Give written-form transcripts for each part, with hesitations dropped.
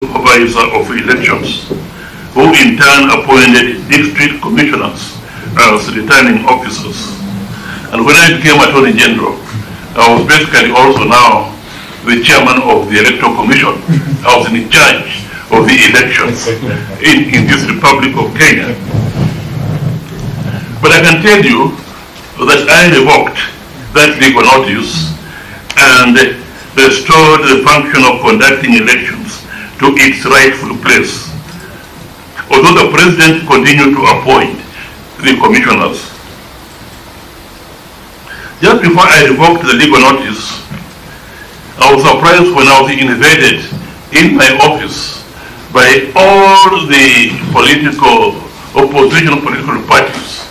supervisor of elections, who in turn appointed district commissioners as returning officers. And when I became Attorney General, I was basically also now the chairman of the Electoral Commission. I was in charge of the elections in this Republic of Kenya. But I can tell you that I revoked that legal notice and restored the function of conducting elections to its rightful place, although the President continued to appoint the commissioners. Just before I revoked the legal notice, I was surprised when I was invaded in my office by all the opposition political parties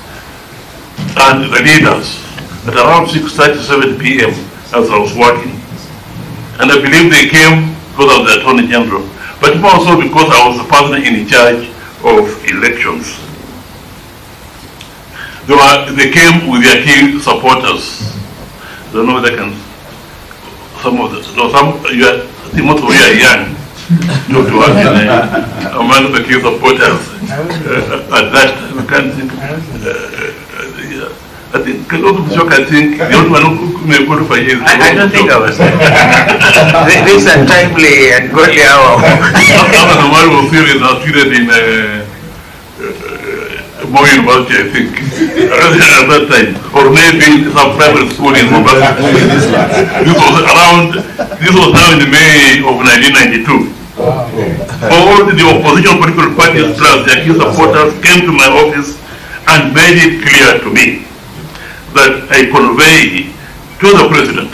and the leaders at around 6:37 p.m. as I was working. And I believe they came because I was the Attorney General, but also because I was the person in charge of elections. They came with their key supporters. I don't know whether I can, I think most of you are young to us, among the key supporters at that time. I can't think. I think a lot of shock. I think the only one who may qualify is. I don't think I was. This is a timely and godly hour. The one who feels are treated in more university, I think, at that time, or maybe some private school in Mombasa. This was now in May of 1992. All the opposition political parties plus their key supporters came to my office and made it clear to me that I convey to the President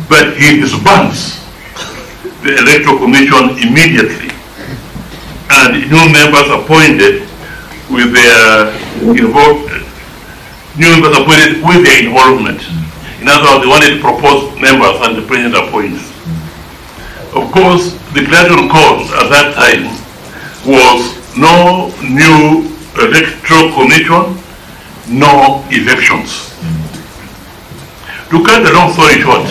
that he disbands the Electoral Commission immediately and new members appointed with their involvement. In other words, they wanted to propose members and the President appoints. Of course, the clarion call at that time was no new Electoral Commission, no elections. To cut the long story short,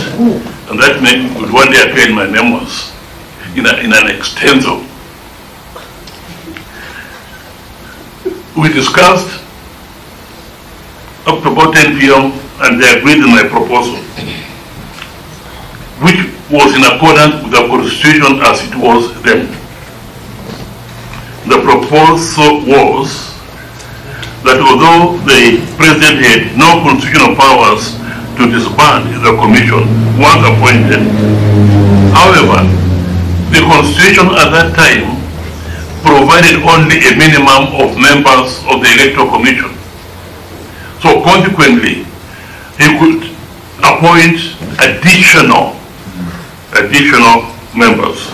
and that would one day appear in my memoirs in an extenso. We discussed up to about 10 p.m. and they agreed on my proposal, which was in accordance with the Constitution as it was then. The proposal was that although the President had no constitutional powers to disband the Commission once appointed, however, the Constitution at that time provided only a minimum of members of the Electoral Commission. So consequently, he could appoint additional members.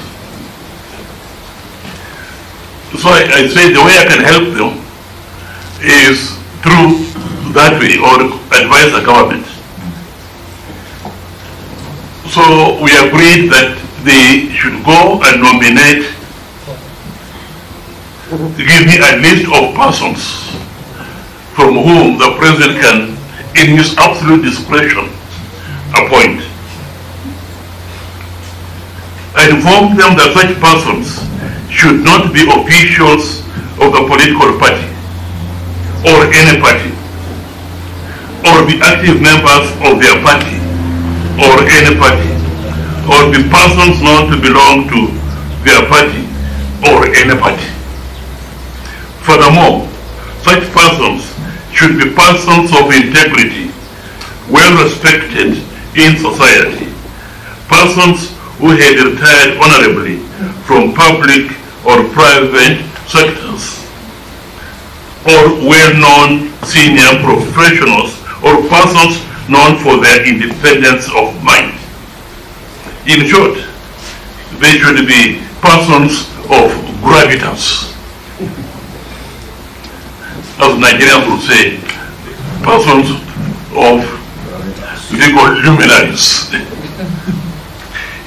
So I say the way I can help them is through that way, or advise the government. So we agreed that they should go and nominate, give me a list of persons from whom the President can, in his absolute discretion, appoint. I informed them that such persons should not be officials of the political party or any party, or be active members of their party or any party, or be persons known to belong to their party or any party. Furthermore, such persons should be persons of integrity, well respected in society, persons who had retired honorably from public or private sectors, or well-known senior professionals, or persons known for their independence of mind. In short, they should be persons of gravitas. As Nigerians would say, persons of legal luminaries.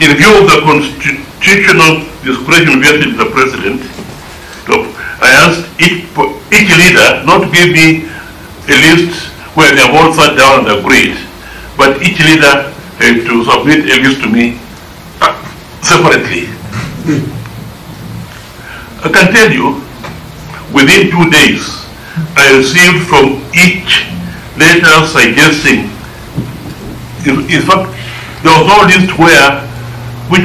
In view of the constitutional discretion vested in the President, I asked each leader not to give me a list where they have all sat down and agreed, but each leader had to submit a list to me separately. I can tell you, within 2 days, I received from each letter suggesting, in fact, there was no list which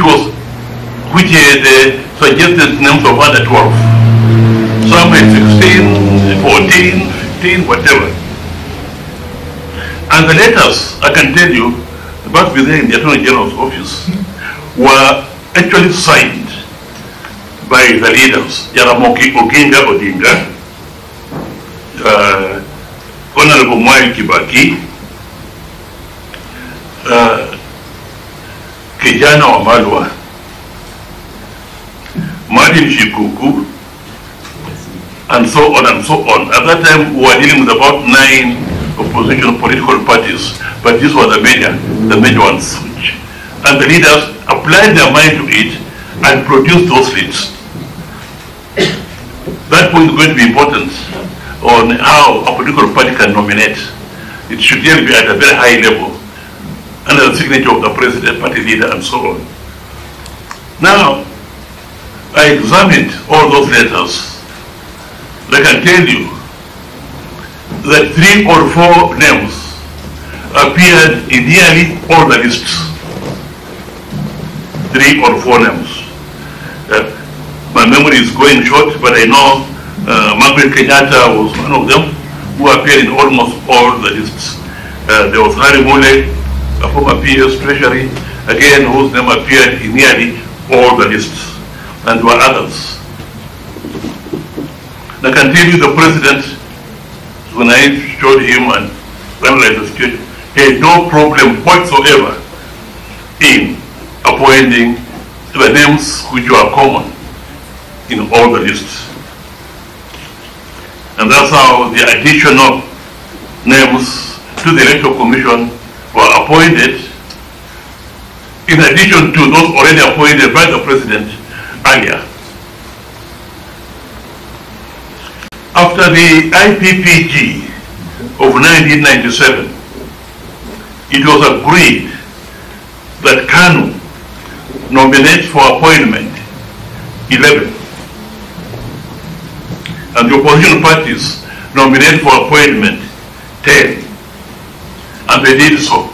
had suggested names of other 12. Some had 16, 14, 15, whatever. And the letters, I can tell you, must be there in the Attorney General's office, were actually signed by the leaders, Jaramogi Oginga Odinga, Honorable Mwai Kibaki, Kijana Wamalwa, Martin Shikuku, and so on and so on. At that time, we were dealing with about 9 opposition political parties, but these were the major ones. And the leaders applied their mind to it and produced those lists. That point is going to be important on how a political party can nominate. It should really be at a very high level, under the signature of the president, party leader, and so on. Now, I examined all those letters. I can tell you that 3 or 4 names appeared in nearly all the lists. 3 or 4 names. My memory is going short, but I know Margaret Kenyatta was one of them who appeared in almost all the lists. There was Harry Mule, a former PS Treasury, again, whose name appeared in nearly all the lists. And there were others. I can tell you the president, when I showed him and analyzed the situation, he had no problem whatsoever in appointing the names which were common in all the lists. And that's how the additional names to the Electoral Commission were appointed, in addition to those already appointed by the president earlier. After the IPPG of 1997, it was agreed that KANU nominates for appointment 11, and the opposition parties nominate for appointment 10, and they did so.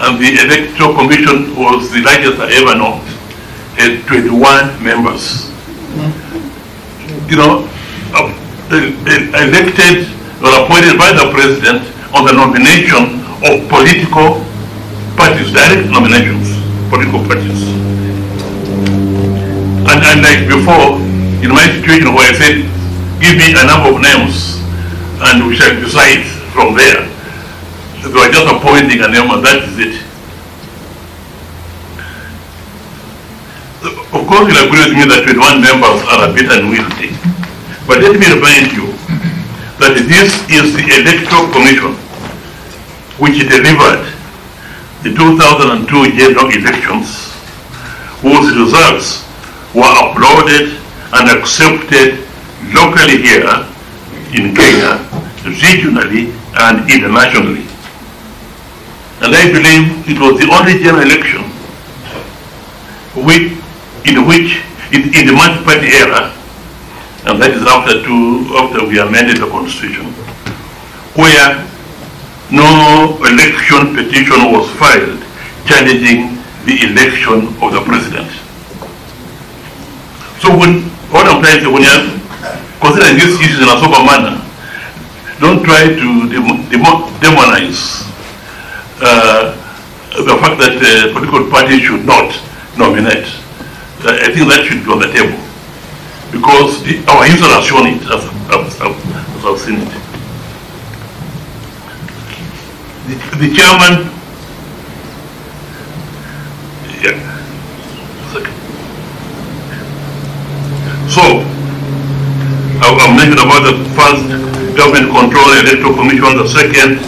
And the Electoral Commission was the largest I ever known, had 21 members. You know, elected or appointed by the president on the nomination of political parties, direct nominations, political parties. And like before, in my situation where I said, give me a number of names and we shall decide from there. So they were just appointing a name and that is it. Of course, you'll agree with me that 21 members are a bit unwieldy. But let me remind you that this is the Electoral Commission which delivered the 2002 general elections, whose results were uploaded and accepted locally here in Kenya, regionally and internationally. And I believe it was the only general election in the multi-party era, and that is after we amended the constitution, where no election petition was filed challenging the election of the president. So what I'm trying to say, when you're considering these issues in a sober manner, don't try to demonize the fact that political parties should not nominate. I think that should be on the table, because our history has shown it, as I've seen it. The chairman, yeah. So, I'll mention about the first government control electoral commission, the second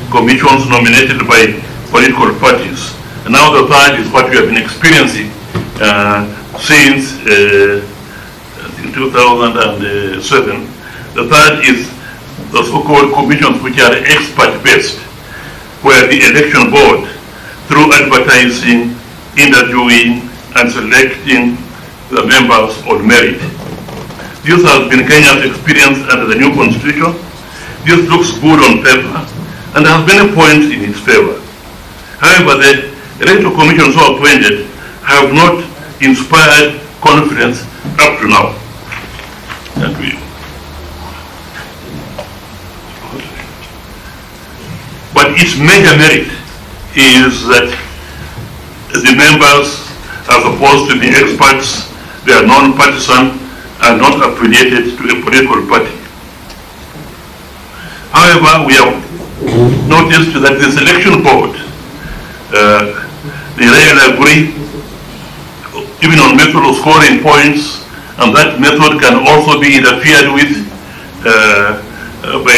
commissions nominated by political parties. And now the third is what we have been experiencing since in 2007. The third is the so-called commissions which are expert-based, where the election board, through advertising, interviewing, and selecting the members on merit. This has been Kenya's experience under the new constitution. This looks good on paper and has many points in its favor. However, the electoral commission so appointed have not inspired confidence up to now. But its major merit is that the members are supposed to be experts, they are non-partisan and not affiliated to a political party. However, we have noticed that the selection board, the Raila agree, even on method of scoring points, and that method can also be interfered with by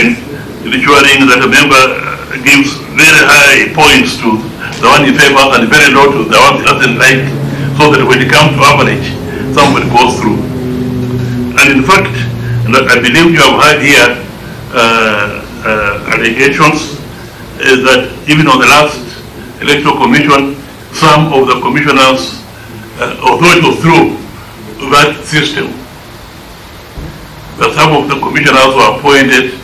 ensuring that a member gives very high points to the one he favors and very low to the one he doesn't like, so that when it comes to average, somebody goes through. And in fact, I believe you have heard here allegations that even on the last electoral commission, some of the commissioners, although it was through that system, that some of the commissioners were appointed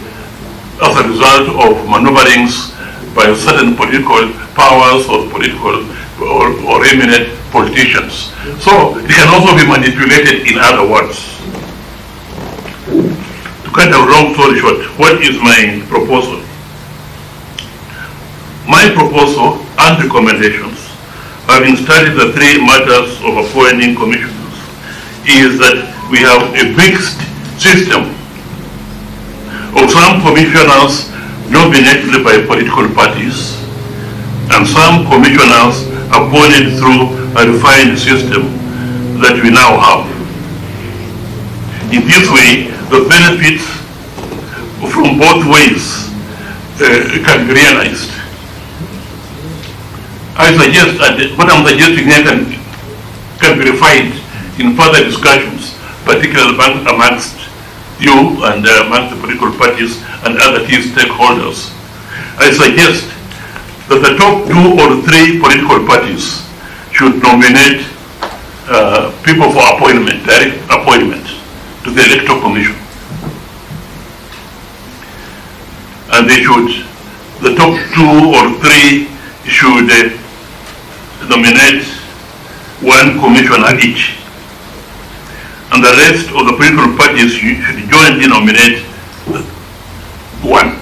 as a result of maneuverings by certain political powers or political or eminent politicians. So it can also be manipulated, in other words. To cut a long story short, what is my proposal? My proposal and recommendations, having studied the three matters of appointing commissioners, is that we have a mixed system of some commissioners nominated by political parties and some commissioners appointed through a refined system that we now have. In this way, the benefits from both ways can be realized. I suggest that what I'm suggesting here can be refined in further discussions, particularly amongst you and amongst the political parties and other key stakeholders. I suggest that the top 2 or 3 political parties should nominate people for appointment, direct appointment to the electoral commission. And they should, the top 2 or 3 should nominate 1 commissioner each. And the rest of the political parties should jointly nominate 1.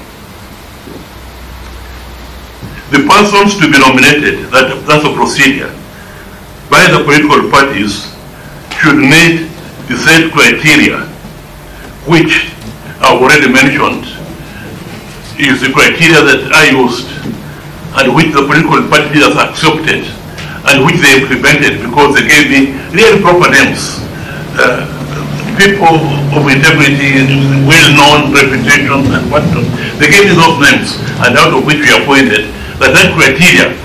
The persons to be nominated, that's a procedure, by the political parties should meet the said criteria, which I've already mentioned, is the criteria that I used and which the political party has accepted and which they implemented because they gave me really proper names. People of integrity, well-known reputations and whatnot. They gave me those names, and out of which we appointed, that criteria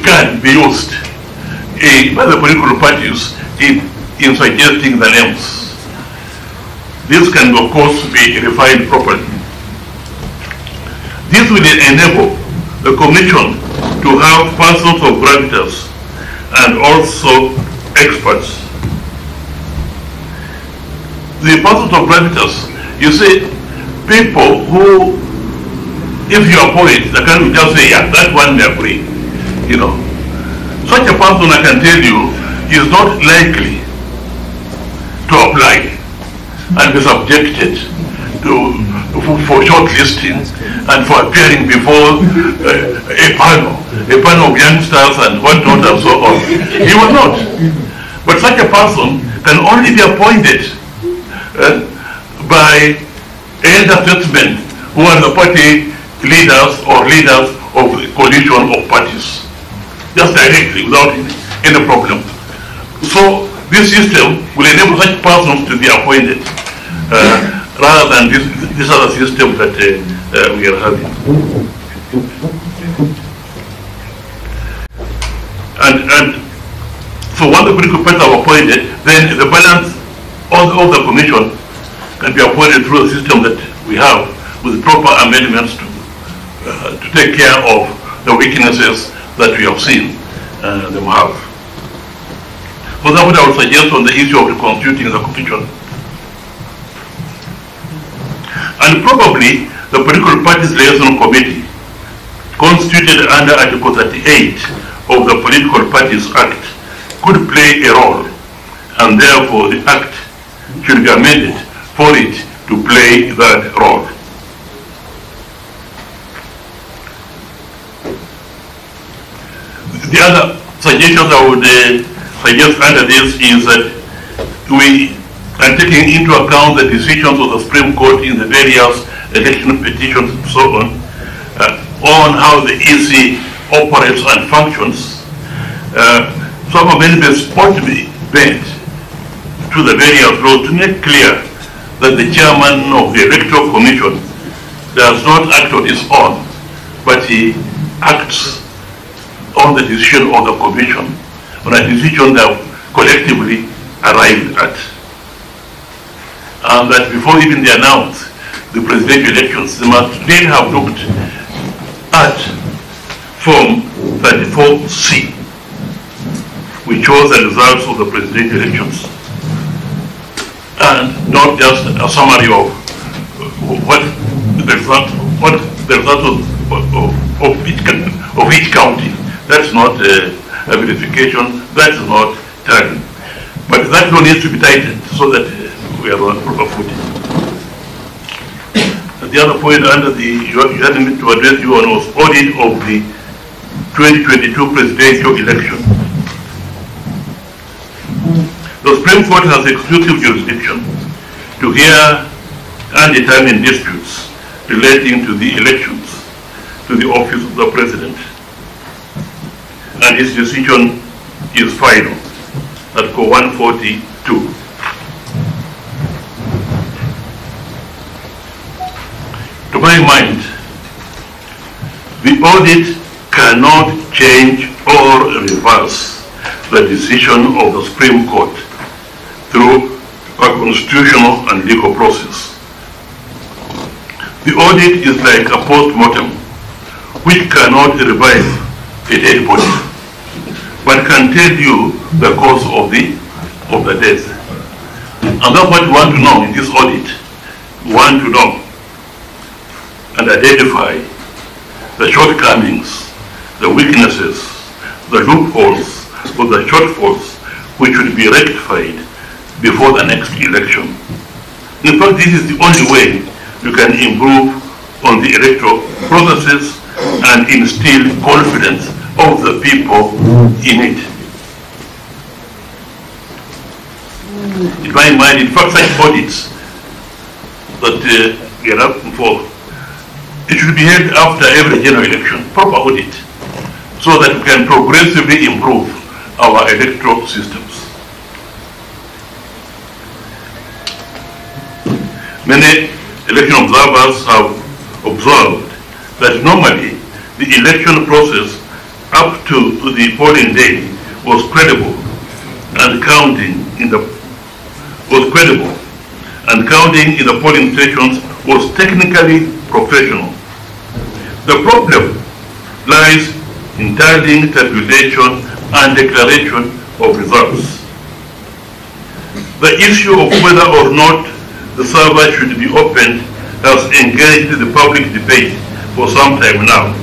can be used by the political parties in suggesting the names. This can, of course, be refined properly. This will enable the Commission to have persons of gravitas and also experts. The persons of gravitas, you see, people who, if you appoint, they can just say, yeah, that one may agree. You know, such a person, I can tell you, is not likely to apply and be subjected for shortlisting and for appearing before a panel of youngsters and whatnot and so on. He will not. But such a person can only be appointed by elder statesmen who are the party leaders or leaders of the coalition of parties, just directly without any problem. So this system will enable such persons to be appointed rather than this other system that we are having. And so once the political parties are appointed, then the balance of the commission can be appointed through the system that we have with proper amendments to take care of the weaknesses that we have seen them have. For example, I would suggest on the issue of reconstituting the constitution. And probably the Political Parties Liaison Committee, constituted under Article 38 of the Political Parties Act, could play a role, and therefore the Act should be amended for it to play that role. The other suggestions I would suggest under this is that we are taking into account the decisions of the Supreme Court in the various election petitions and so on how the EC operates and functions. Some amendments ought to be made to the various laws to make clear that the chairman of the Electoral Commission does not act on his own, but he acts on the decision of the Commission, on a decision that collectively arrived at. And that before even they announce the presidential elections, they must then have looked at Form 34C, which shows the results of the presidential elections, and not just a summary of what the result of each county. That's not a verification, that's not tallying. But that law needs to be tightened so that we are on proper footing. The other point under the, you had me to address you on was audit of the 2022 presidential election. The Supreme Court has exclusive jurisdiction to hear and determine disputes relating to the elections to the office of the President. And his decision is final, Article 142. To my mind, the audit cannot change or reverse the decision of the Supreme Court through a constitutional and legal process. The audit is like a post-mortem, which cannot revive a dead body, but can tell you the cause of the death. And that's what we want to know in this audit. We want to know and identify the shortcomings, the weaknesses, the loopholes, or the shortfalls which should be rectified before the next election. In fact, this is the only way you can improve on the electoral processes and instill confidence of the people in it. In my mind, in fact, such audits that we are asking for, it should be held after every general election, proper audit, so that we can progressively improve our electoral systems. Many election observers have observed that normally the election process up to the polling day was credible, and counting in the polling stations was technically professional. The problem lies in tallying, tabulation, and declaration of results. The issue of whether or not the server should be opened has engaged the public debate for some time now.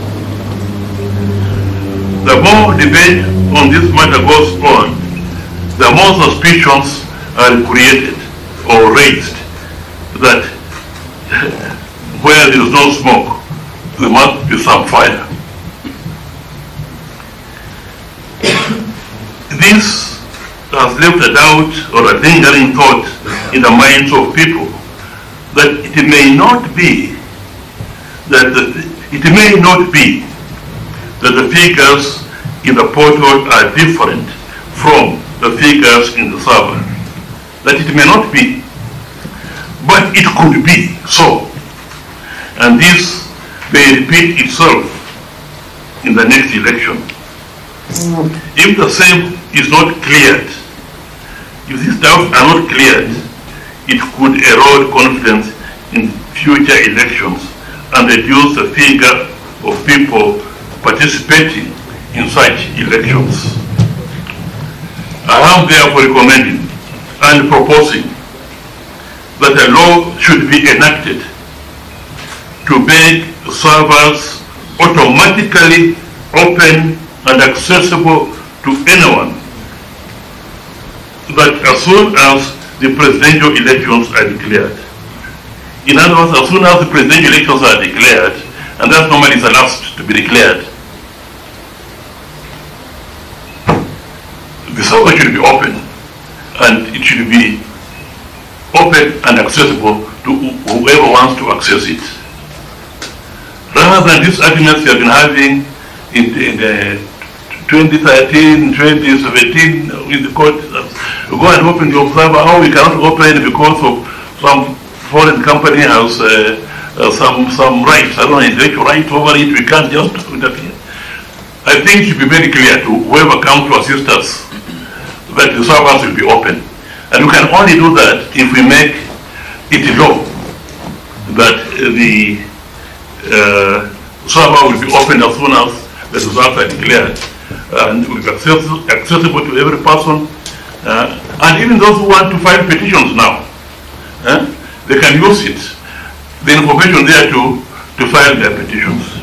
The more debate on this matter goes on, the more suspicions are created or raised that where there is no smoke, there must be some fire. This has left a doubt or a lingering thought in the minds of people that it may not be that the figures in the portal are different from the figures in the server. That it may not be, but it could be so. And this may repeat itself in the next election. If the same is not cleared, if these doubts are not cleared, it could erode confidence in future elections and reduce the figure of people participating in such elections. I am therefore recommending and proposing that a law should be enacted to make servers automatically open and accessible to anyone, that as soon as the presidential elections are declared. In other words, as soon as the presidential elections are declared, and that's normally the last to be declared, the server should be open, and it should be open and accessible to whoever wants to access it. Rather than these arguments we have been having in the 2013, 2017 in the court, go and open the observer. How we cannot open because of some foreign company has some rights, I don't know, intellectual right over it, we can't just interfere. I think it should be very clear to whoever comes to assist us that the servers will be open. And we can only do that if we make it a law that the server will be open as soon as the results are declared, and will be accessible to every person, and even those who want to file petitions now, they can use it, the information there to file their petitions.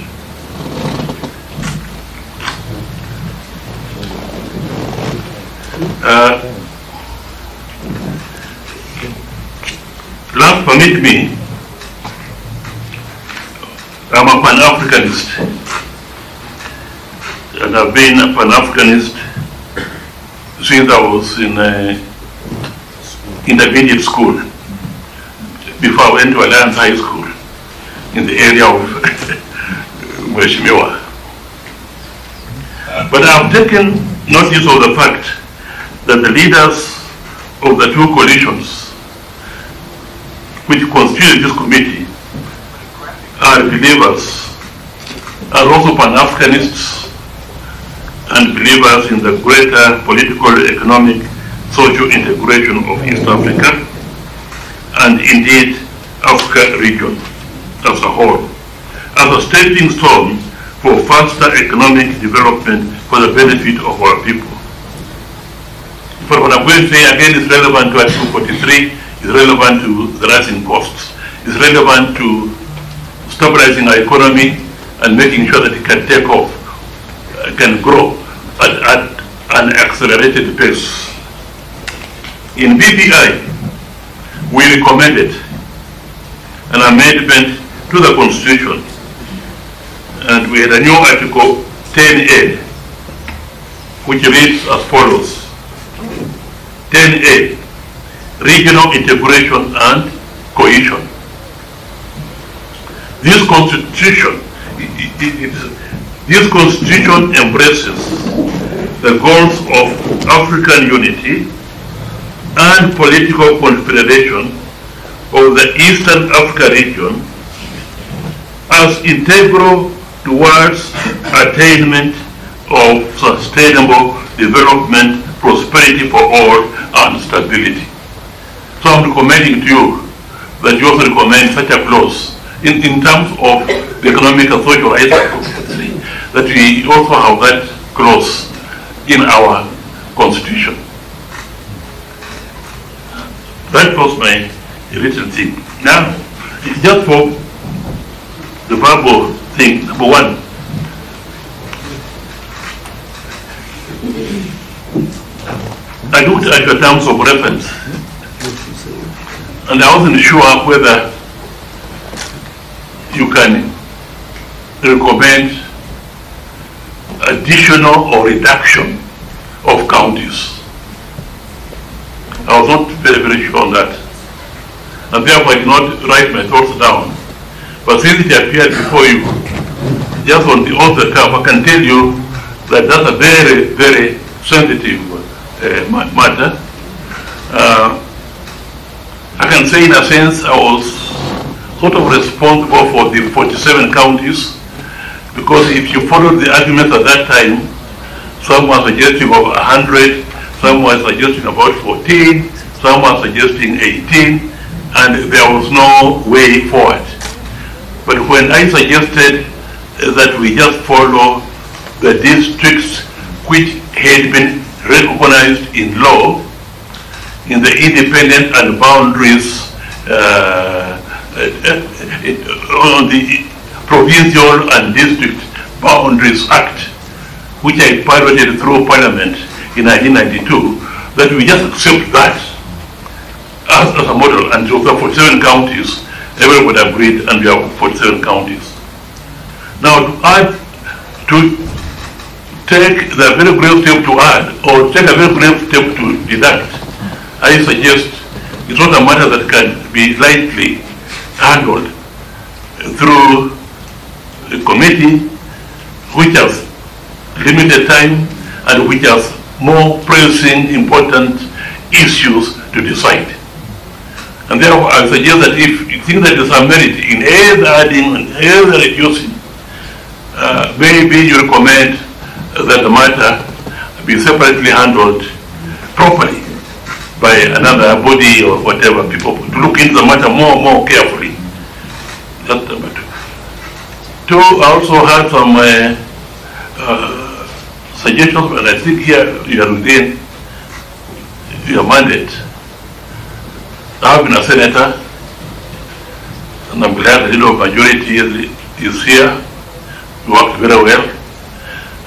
Last, permit me, I'm a Pan-Africanist, and I've been a Pan-Africanist since I was in intermediate school, before I went to Alliance High School in the area of Mweshimiwa. But I've taken notice of the fact that the leaders of the two coalitions which constitute this committee are believers, are also Pan-Africanists and believers in the greater political, economic, social integration of East Africa and indeed Africa region as a whole, as a stepping stone for faster economic development for the benefit of our people. But what I'm going to say again is relevant to Article 43, is relevant to the rising costs, is relevant to stabilizing our economy and making sure that it can take off, can grow at an accelerated pace. In BBI, we recommended an amendment to the Constitution, and we had a new Article 10A, which reads as follows. 10A, regional integration and cohesion. This constitution embraces the goals of African unity and political confederation of the Eastern Africa region as integral towards attainment of sustainable development, prosperity for all, and stability. So I'm recommending to you that you also recommend such a clause in terms of the economic and social rights, that we also have that clause in our constitution. That was my little thing. Now, just for the verbal thing, number one, I looked at your terms of reference, and I wasn't sure whether you can recommend additional or reduction of counties. I was not very sure on that, and therefore I did not write my thoughts down. But since it appeared before you, just on the cuff, I can tell you that that's a very, very sensitive matter. I can say in a sense I was sort of responsible for the 47 counties, because if you followed the arguments at that time, some were suggesting over 100, some were suggesting about 14, some were suggesting 18, and there was no way forward. But when I suggested that we just follow the districts which had been recognized in law in the Independent and Boundaries on the Provincial and District Boundaries Act, which I piloted through Parliament in 1992, that we just accept that as a model, and so 47 counties, everyone agreed, and we have 47 counties. Now, to take the very brave step to add, or take a very brave step to deduct, I suggest it's not a matter that can be lightly handled through a committee which has limited time and which has more pressing, important issues to decide. And therefore, I suggest that if you think that there's a merit in either adding and either reducing, maybe you recommend that the matter be separately handled properly by another body or whatever, people to look into the matter more carefully. That's number two. Two, I also had some suggestions, but I think here you are within your mandate. I have been a senator, and I'm glad the leader of majority is here. He worked very well,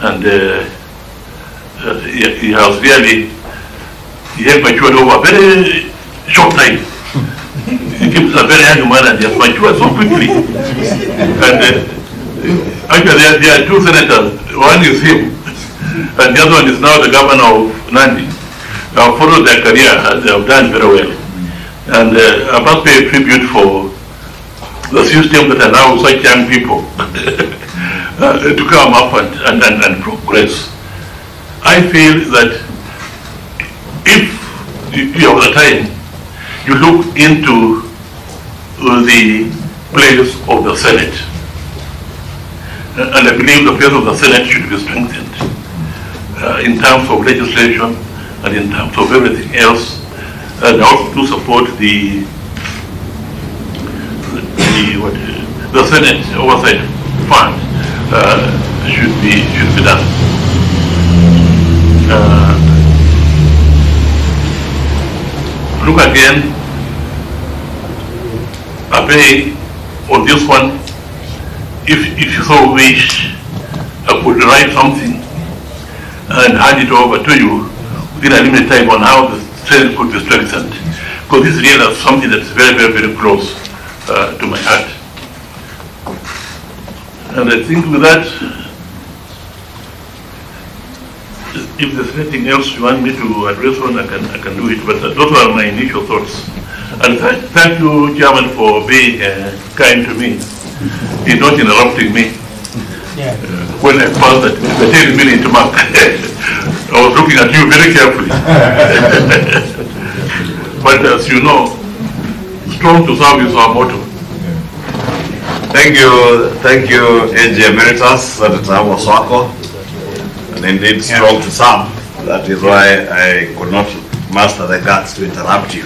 and he has really matured over a very short time. He keeps a very young man and he has matured so quickly. And actually, there are two senators. One is him, and the other one is now the governor of Nandi. I have followed their career, and they have done very well. And I must pay a tribute for the system that allows such young people to come up and progress. I feel that if you have the time, you look into the place of the Senate. And I believe the place of the Senate should be strengthened in terms of legislation and in terms of everything else. And also to support the Senate Oversight Fund should be done. Look again, Abe, on this one, if you so wish, I could write something and hand it over to you within a limited time on how the Senate could be strengthened, because this is really something that's very close to my heart. And I think with that, if there's anything else you want me to address on, I can do it, but those are my initial thoughts. And thank you, Chairman, for being kind to me. He's not interrupting me. When I passed the 10-minute mark, I was looking at you very carefully. But as you know, strong to serve is our motto. Thank you, AJ Emeritus, Amos Wako, and indeed strong to serve. That is why I could not muster the guts to interrupt you.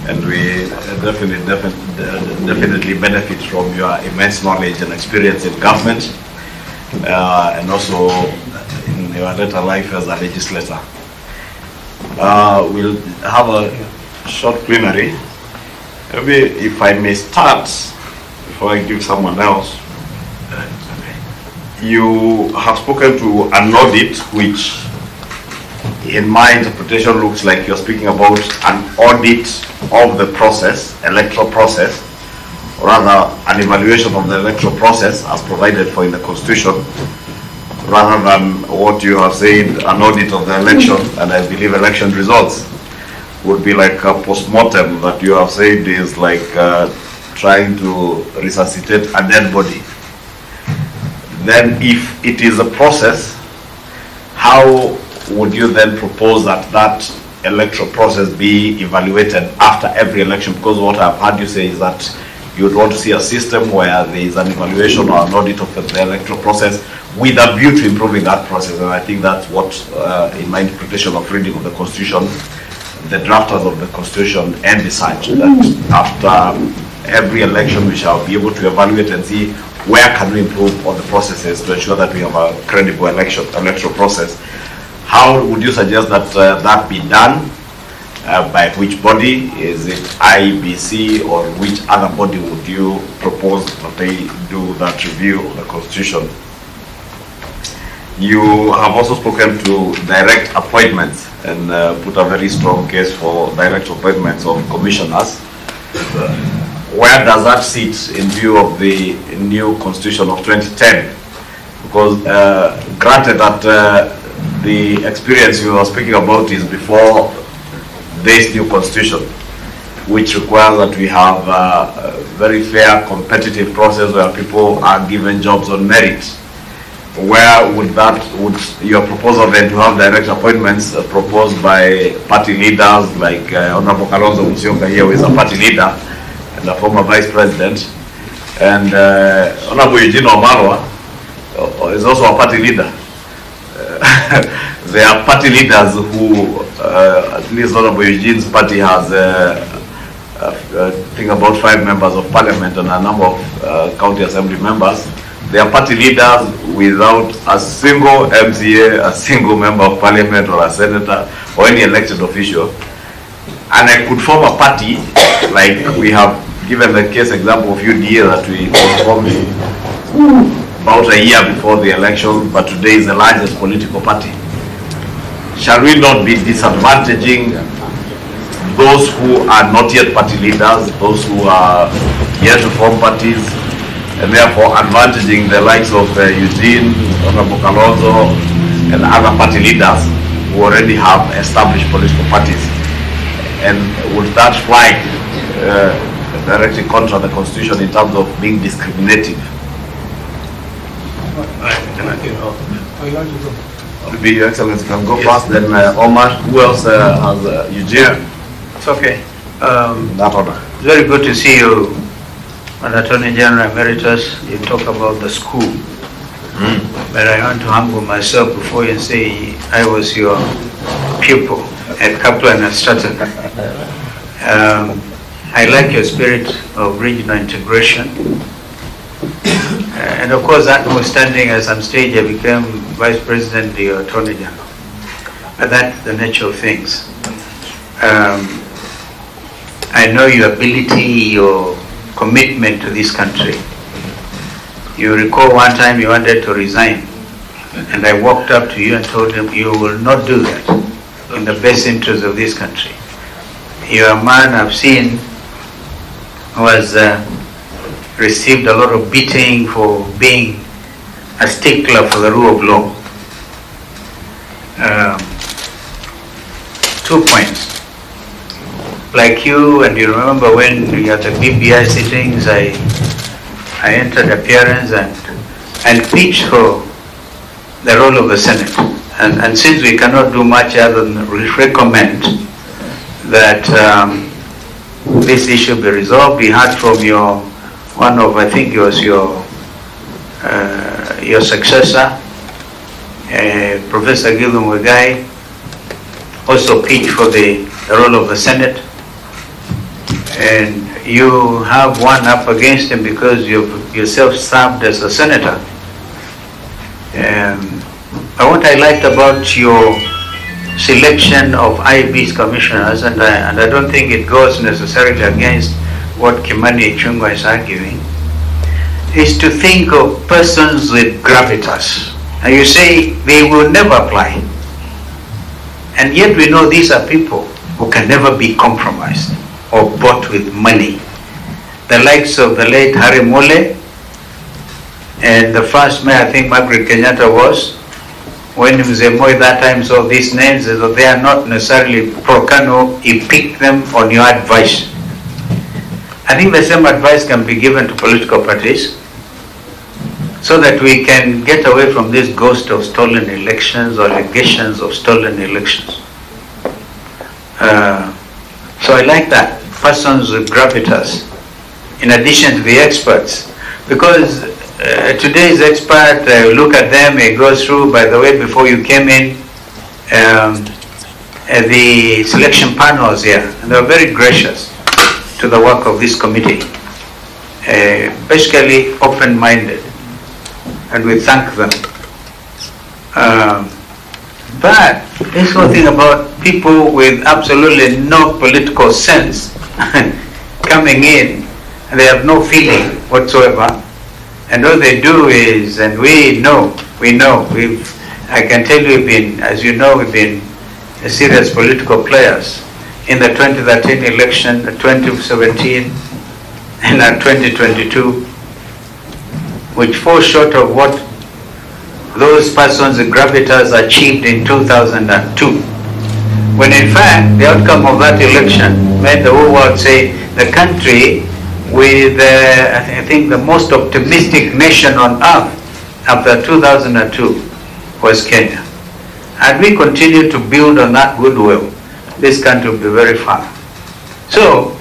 And we definitely benefit from your immense knowledge and experience in government, and also in your later life as a legislator. We'll have a short plenary. Maybe if I may start, before I give someone else. You have spoken to an audit which, in my interpretation, looks like you're speaking about an audit of the process, electoral process, or rather an evaluation of the electoral process as provided for in the Constitution, rather than what you have said, an audit of the election, and I believe election results would be like a post-mortem that you have said is like trying to resuscitate a dead body. Then if it is a process, how would you then propose that that electoral process be evaluated after every election? Because what I've heard you say is that you would want to see a system where there is an evaluation or an audit of the electoral process with a view to improving that process. And I think that's what, in my interpretation of reading of the Constitution, the drafters of the Constitution envisage, that after every election we shall be able to evaluate and see where can we improve on the processes to ensure that we have a credible electoral process. How would you suggest that that be done? By which body? Is it IBC, or which other body would you propose that they do that review of the Constitution? You have also spoken to direct appointments and put a very strong case for direct appointments of commissioners. Where does that sit in view of the new Constitution of 2010? Because granted that the experience you are speaking about is before this new Constitution, which requires that we have a very fair, competitive process where people are given jobs on merit. Where would your proposal then to have direct appointments proposed by party leaders like Honorable Kalonzo Musyoka here, who is a party leader and a former vice president, and Honorable Eugene Wamalwa is also a party leader. They are party leaders who, at least Honorable Eugene's party has, I think, about 5 members of parliament and a number of county assembly members. They are party leaders without a single MCA, a single member of parliament or a senator or any elected official. And I could form a party, like we have given the case example of UDA that we formed about a year before the election, but today is the largest political party. Shall we not be disadvantaging those who are not yet party leaders, those who are yet to form parties, and therefore advantaging the likes of Eugene, Honorable Kalonzo, and other party leaders who already have established political parties? And would that fly directly contra the Constitution in terms of being discriminative? Maybe Your Excellency can go first, then Omar. Who else has Eugene? It's okay. That order. Very good to see you, Attorney General Emeritus. You talk about the school. But I want to humble myself before you and say I was your pupil at Kaplan and Stratton. I like your spirit of regional integration. And of course, that notwithstanding, at some stage I became Vice President, the Attorney General. But that's the nature of things. I know your ability, your commitment to this country. You recall one time you wanted to resign, and I walked up to you and told him, you will not do that in the best interest of this country. You're a man I've seen who has received a lot of beating for being a stickler for the rule of law. 2 points. Like you, and you remember when we had the BBI sittings, I entered appearance and pitched for the role of the Senate. And since we cannot do much other than recommend that this issue be resolved, we heard from I think it was your successor, Professor Gilum Wegai, also pitched for the role of the Senate. And you have one up against him because you've yourself served as a senator. What I liked about your selection of IB's commissioners, and I don't think it goes necessarily against what Kimani Ichung'wah is arguing, is to think of persons with gravitas. And you say they will never apply. And yet we know these are people who can never be compromised or bought with money. The likes of the late Harry Mole and the first mayor, I think Margaret Kenyatta was, when Mzee Moi that time saw these names, they are not necessarily pro-Kanu, he picked them on your advice. I think the same advice can be given to political parties so that we can get away from this ghost of stolen elections or allegations of stolen elections. So I like that, persons with gravitas, in addition to the experts, because today's expert, look at them, it goes through, by the way, before you came in, the selection panels here, and they were very gracious to the work of this committee, basically open-minded, and we thank them. But this whole thing about people with absolutely no political sense coming in, and they have no feeling whatsoever, and all they do is, and we know, I can tell you, as you know, we've been serious political players in the 2013 election, the 2017, and the 2022, which fall short of what those persons, the gravitas, achieved in 2002. When in fact, the outcome of that election made the whole world say the country with, I think, the most optimistic nation on earth after 2002 was Kenya. And we continue to build on that goodwill, this country will be very far. So,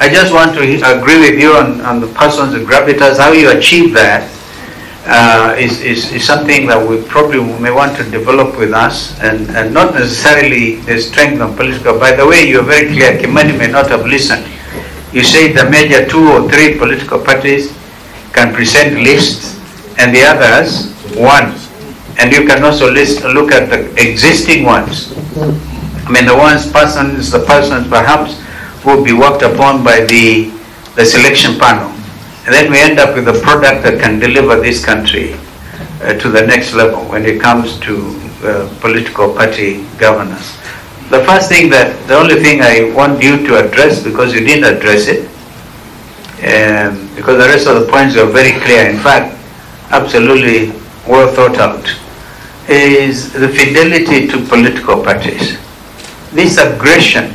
I just want to agree with you on the persons, the gravitas, how you achieve that. Is something that we probably may want to develop with us, and not necessarily the strength of political. By the way, you're very clear, Kimani may not have listened. You say the major 2 or 3 political parties can present lists and the others one. And you can also look at the existing ones. I mean the persons perhaps will be worked upon by the selection panel. And then we end up with a product that can deliver this country to the next level when it comes to political party governance. The first thing the only thing I want you to address, because you didn't address it, because the rest of the points are very clear, in fact, absolutely well thought out, is the fidelity to political parties. This aggression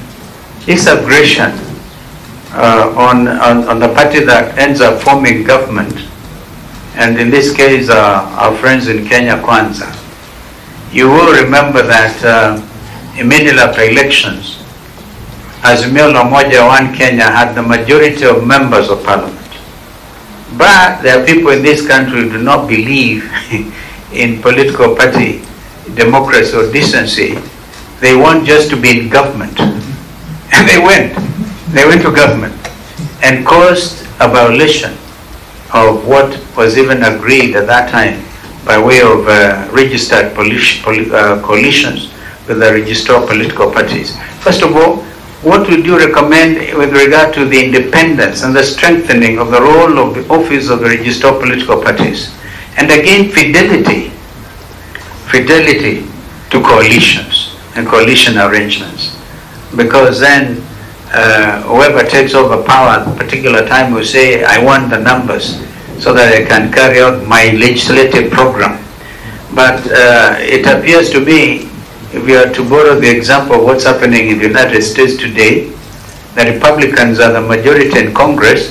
on the party that ends up forming government, and in this case our friends in Kenya Kwanza. You will remember that immediately after elections, Azimio One Kenya had the majority of members of parliament. But there are people in this country who do not believe in political party democracy or decency. They want just to be in government. And they went to government and caused a violation of what was even agreed at that time by way of registered coalitions with the registered political parties. First of all, what would you recommend with regard to the independence and the strengthening of the role of the office of the registered political parties? And again, fidelity to coalitions and coalition arrangements. Because then whoever takes over power at a particular time will say, I want the numbers so that I can carry out my legislative program. But it appears to me, if we are to borrow the example of what's happening in the United States today, the Republicans are the majority in Congress,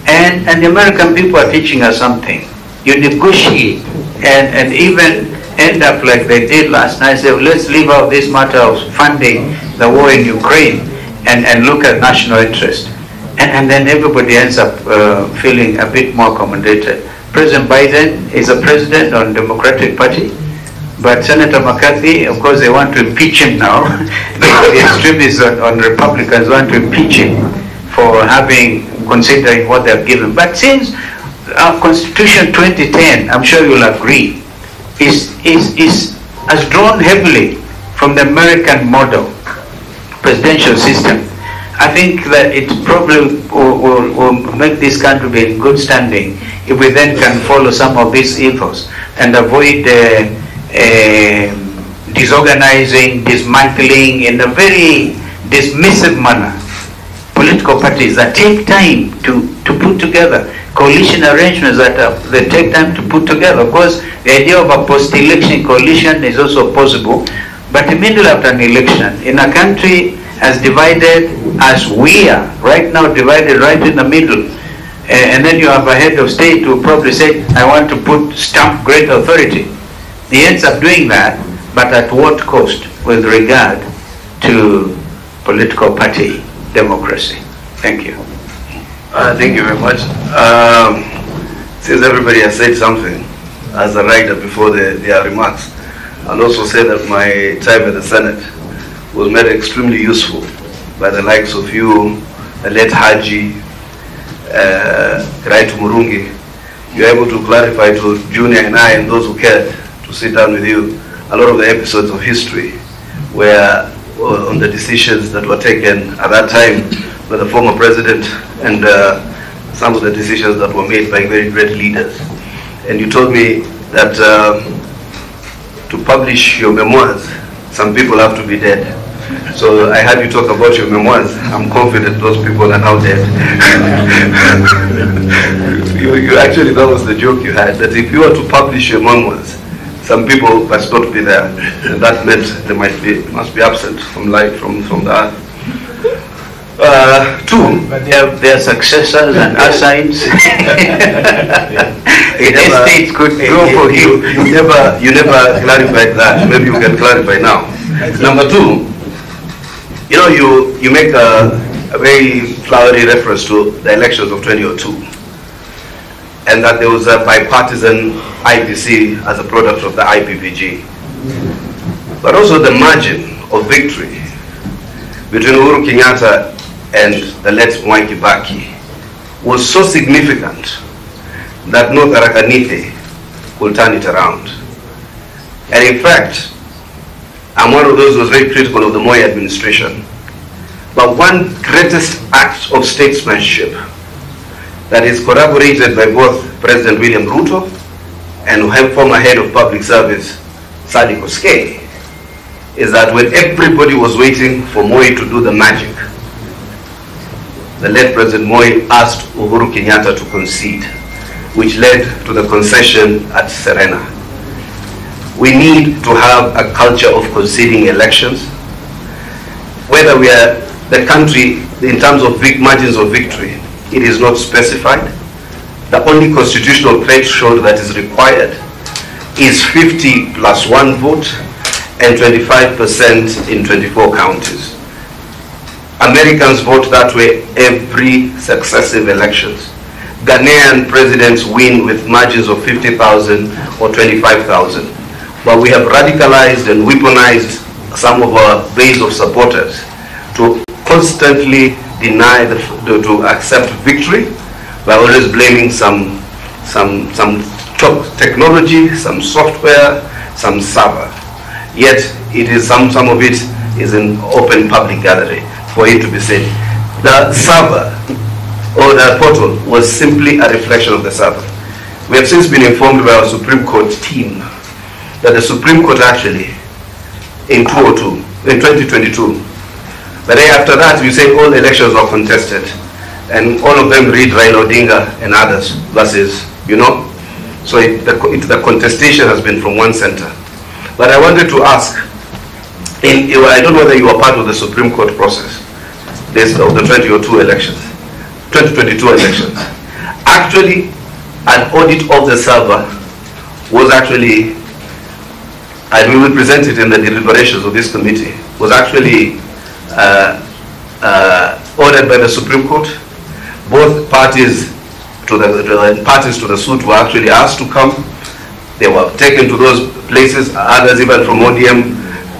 and the American people are teaching us something. You negotiate and even end up like they did last night, say, let's leave out this matter of funding the war in Ukraine and look at national interest. And then everybody ends up feeling a bit more accommodated. President Biden is a president on Democratic Party, but Senator McCarthy, of course, they want to impeach him now. The extremists on Republicans want to impeach him for considering what they've given. But since our Constitution 2010, I'm sure you'll agree, has drawn heavily from the American model, presidential system. I think that it probably will make this country be in good standing if we then can follow some of these ethos and avoid disorganizing, dismantling in a very dismissive manner political parties that take time to put together, coalition arrangements that they take time to put together. Of course, the idea of a post-election coalition is also possible, but immediately after an election, in a country as divided as we are, right now divided right in the middle, and then you have a head of state who probably say, I want to stamp great authority. He ends up doing that, but at what cost with regard to political party democracy? Thank you. Thank you very much. Since everybody has said something, as a writer before their remarks, I'll also say that my time at the Senate was made extremely useful by the likes of you, the late Haji, Raitu Murungi. You're able to clarify to Junior and I and those who cared to sit down with you a lot of the episodes of history where on the decisions that were taken at that time by the former president and some of the decisions that were made by very great leaders. And you told me that to publish your memoirs, some people have to be dead. So I heard you talk about your memoirs. I'm confident those people are now dead. you actually, that was the joke you had, that if you were to publish your memoirs, some people must not be there. And that meant they must be absent from life, from the earth. Two, But they have their successors and assigns. Estates could go for you. You never clarified that. Maybe you can clarify now. Number two, you make a very flowery reference to the elections of 2002, and that there was a bipartisan IPC as a product of the IPPG. But also the margin of victory between Uhuru Kenyatta and the late Mwai Kibaki was so significant that no Tarakanite could turn it around. And in fact, I'm one of those who was very critical of the Moi administration. But one greatest act of statesmanship that is corroborated by both President William Ruto and former head of public service, Sadi Koskei, is that when everybody was waiting for Moi to do the magic, the late President Moi asked Uhuru Kenyatta to concede, which led to the concession at Serena. We need to have a culture of conceding elections. Whether we are the country, in terms of big margins of victory, it is not specified. The only constitutional threshold that is required is 50 plus 1 vote and 25% in 24 counties. Americans vote that way every successive elections. Ghanaian presidents win with margins of 50,000 or 25,000. But we have radicalized and weaponized some of our base of supporters to constantly deny to accept victory by always blaming some top technology, some software, some server. Yet it is some of it is in open public gallery for it to be said. The server or the portal was simply a reflection of the server. We have since been informed by our Supreme Court team that the Supreme Court actually in 2022, the day after that you say all elections are contested and all of them read Raila Odinga and others versus, so the contestation has been from one center. But I wanted to ask, I don't know whether you were part of the Supreme Court process of the 2022 elections. Actually, an audit of the server was actually, and we will present it in the deliberations of this committee, was actually ordered by the Supreme Court. Both parties to the suit were actually asked to come. They were taken to those places. Others, even from ODM,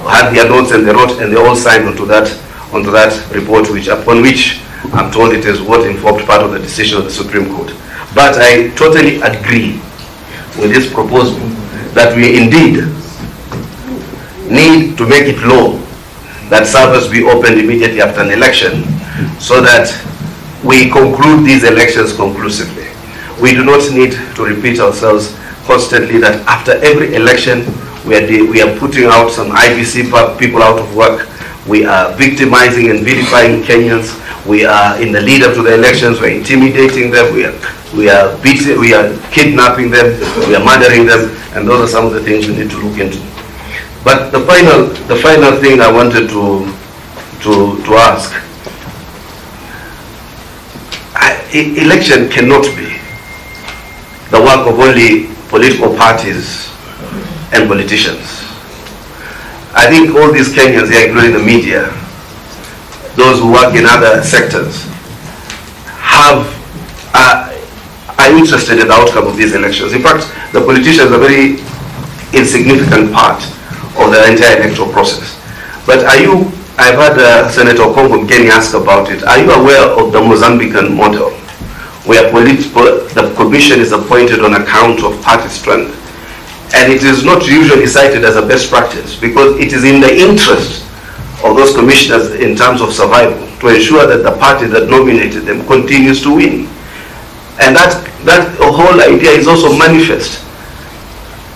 had their notes and they wrote, and they all signed onto that report, upon which I'm told it is what informed part of the decision of the Supreme Court. But I totally agree with this proposal that we indeed need to make it law that servers be opened immediately after an election so that we conclude these elections conclusively. We do not need to repeat ourselves constantly that after every election we are putting out some IBC people out of work. We are victimizing and vilifying Kenyans. We are in the lead up to the elections. We are intimidating them. We are kidnapping them. We are murdering them. And those are some of the things we need to look into. But the final thing I wanted to ask: election cannot be the work of only political parties and politicians. I think all these Kenyans here, including the media, those who work in other sectors, are interested in the outcome of these elections. In fact, the politicians are a very insignificant part of the entire electoral process. But I've had Senator Okongo Mgeni ask about it. Are you aware of the Mozambican model, where the commission is appointed on account of party strength? And it is not usually cited as a best practice because it is in the interest of those commissioners in terms of survival to ensure that the party that nominated them continues to win. And that whole idea is also manifest,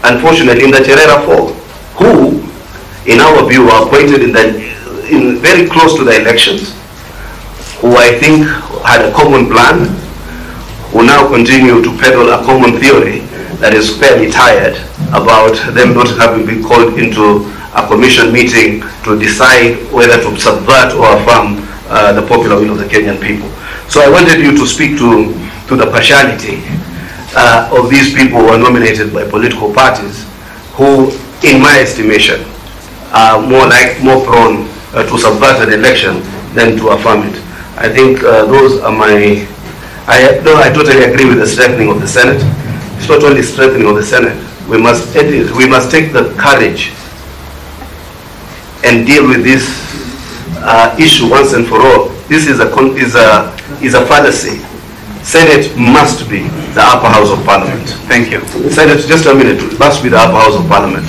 unfortunately, in the Cherera Four, who, in our view, were appointed in very close to the elections, who I think had a common plan, who now continue to peddle a common theory that is fairly tired about them not having been called into a commission meeting to decide whether to subvert or affirm the popular will of the Kenyan people. So I wanted you to speak to the partiality of these people who are nominated by political parties, who, in my estimation, are more prone to subvert an election than to affirm it. I think those are my. I totally agree with the strengthening of the Senate. It's not only strengthening of the Senate. We must take the courage and deal with this issue once and for all. This is a fallacy. Senate must be the upper house of Parliament. Thank you. Senate, just a minute, must be the upper house of Parliament.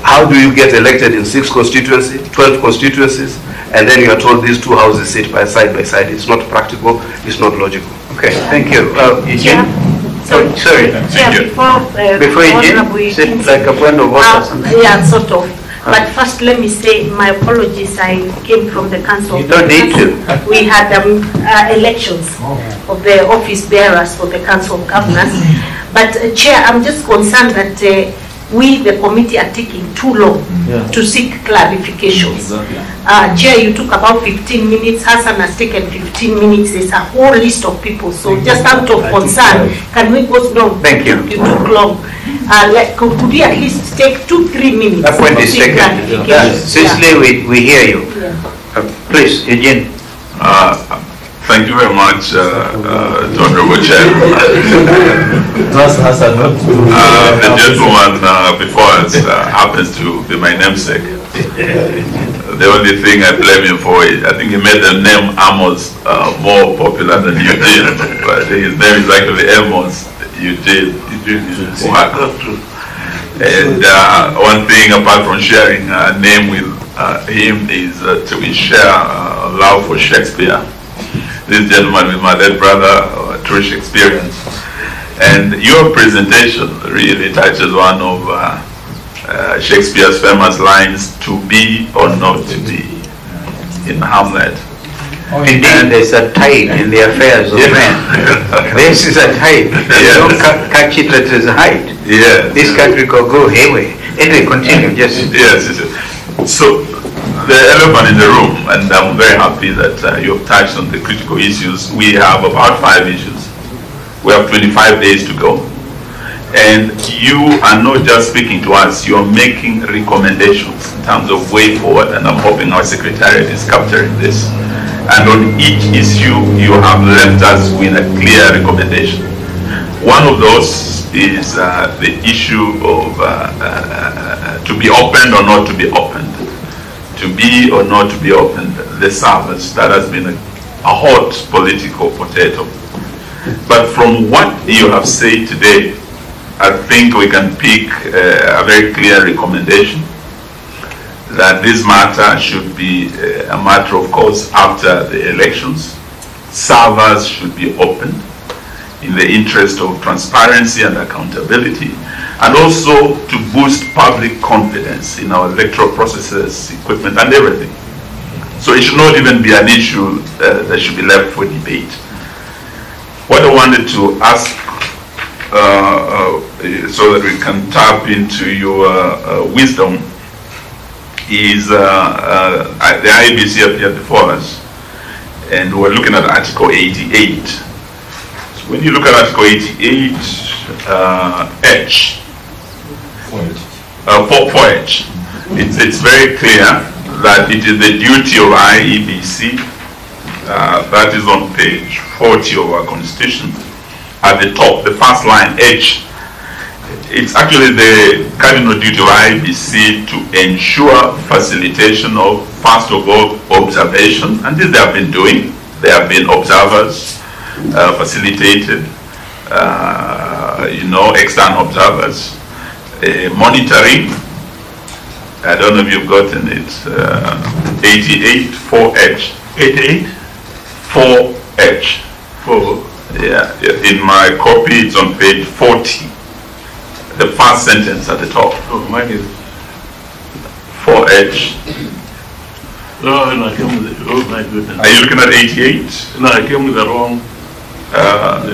How do you get elected in 6 constituencies, 12 constituencies, and then you are told these two houses sit side by side? It's not practical, it's not logical. Okay, thank you. Eugene? Sorry. Before Eugene, sit like a friend of order. Yeah, sort of. But first, let me say my apologies. I came from the Council. You don't need to. We had elections of the office bearers for the Council of Governors. But Chair, I'm just concerned that we, the committee, are taking too long to seek clarifications. Chair, you took about 15 minutes. Hassan has taken 15 minutes. There's a whole list of people. So just out of concern, can we go slow? Thank you. You took long. Could we at least take 2-3 minutes? That point is taken. Cicely, we hear you. Please, Eugene. Thank you very much, to Honorable Chair. The gentleman before us happens to be my namesake. The only thing I blame him for is I think he made the name Amos more popular than Eugene, but his name is actually Amos. Eugene Wako. And one thing apart from sharing a name with him is we share love for Shakespeare. This gentleman is my late brother, true Shakespearean. And your presentation really touches one of Shakespeare's famous lines, to be or not to be, in Hamlet. Indeed, there's a tide in the affairs of men. This is a tide. You don't catch it at its height. Yeah. This country could go hayway. Anyway, continue. Yes. Yes. So, the elephant in the room, and I'm very happy that you've touched on the critical issues. We have about 5 issues. We have 25 days to go. And you are not just speaking to us, you are making recommendations in terms of way forward, and I'm hoping our Secretariat is capturing this. And on each issue, you have left us with a clear recommendation. One of those is the issue of to be opened or not to be opened. To be or not to be opened, the service. That has been a hot political potato. But from what you have said today, I think we can pick a very clear recommendation that this matter should be a matter of course after the elections. Servers should be opened in the interest of transparency and accountability, and also to boost public confidence in our electoral processes, equipment, and everything. So it should not even be an issue that should be left for debate. What I wanted to ask, so that we can tap into your wisdom, is the IBC appeared before us, and we're looking at Article 88. So when you look at Article 88, H, 4H, it's very clear that it is the duty of IEBC, that is on page 40 of our Constitution, at the top, the first line, H. It's actually the cardinal duty of IEBC to ensure facilitation of, first of all, observation, and this they have been doing. They have been observers, facilitated, external observers, monitoring. I don't know if you've gotten it. 88 4H. 88 4H. 4. Yeah. In my copy, it's on page 40. The first sentence at the top. Oh, mine is 4H. no, I came with it. Oh my goodness. Are you looking at 88? No, I came with the wrong.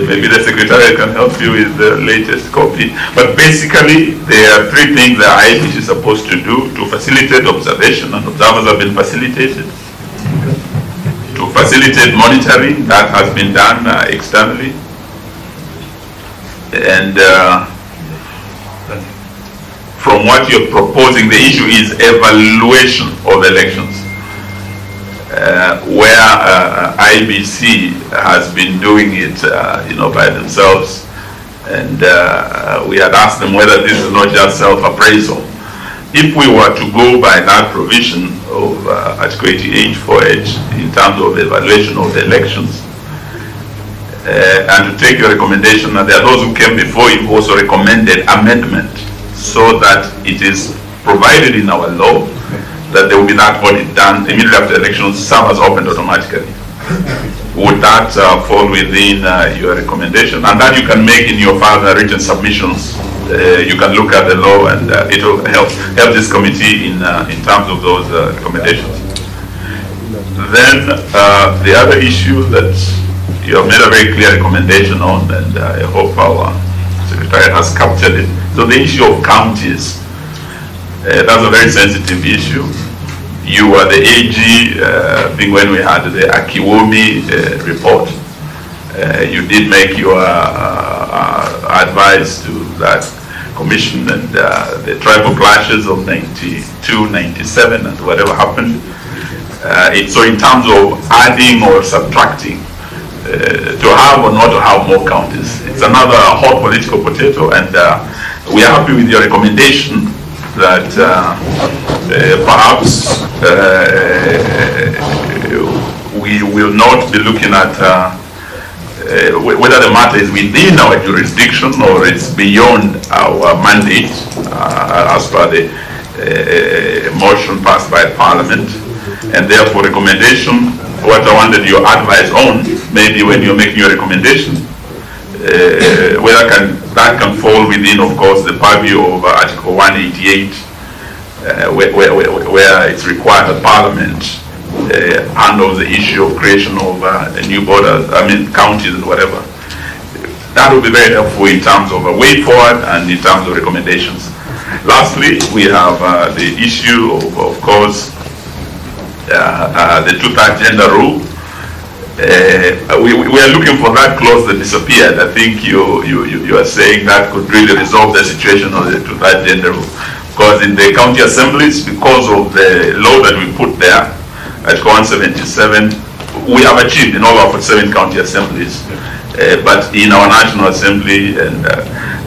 Maybe the secretary can help you with the latest copy. But basically, there are three things that IBC is supposed to do to facilitate observation, and observers have been facilitated. To facilitate monitoring, that has been done externally. And from what you're proposing, the issue is evaluation of elections. Where IBC has been doing it, by themselves, and we had asked them whether this is not just self-appraisal. If we were to go by that provision of Article 88 4H in terms of evaluation of the elections, and to take your recommendation, and there are those who came before you who also recommended amendment so that it is provided in our law that there will be that audit done immediately after elections, servers opened automatically. Would that fall within your recommendation? And that you can make in your further written submissions. You can look at the law, and it will help this committee in terms of those recommendations. Then the other issue that you have made a very clear recommendation on, and I hope our secretary has captured it. So the issue of counties. That's a very sensitive issue. You were the AG, I think when we had the Akiwomi report, you did make your advice to that commission, and the tribal clashes of 92, 97, and whatever happened. So in terms of adding or subtracting, to have or not to have more counties, it's another hot political potato, and we are happy with your recommendation that perhaps we will not be looking at whether the matter is within our jurisdiction or is beyond our mandate as per the motion passed by Parliament, and therefore recommendation, what I wanted your advice on, maybe when you're making your recommendation, whether that can fall within, of course, the purview of Article 188, where it's required that Parliament handles the issue of creation of new borders, counties and whatever. That will be very helpful in terms of a way forward and in terms of recommendations. Lastly, we have the issue of course, the two-thirds gender rule. We are looking for that clause that disappeared. I think you are saying that could really resolve the situation of the two-thirds gender rule. Because in the county assemblies, because of the law that we put there, Article 177, we have achieved in all our 47 county assemblies. But in our National Assembly and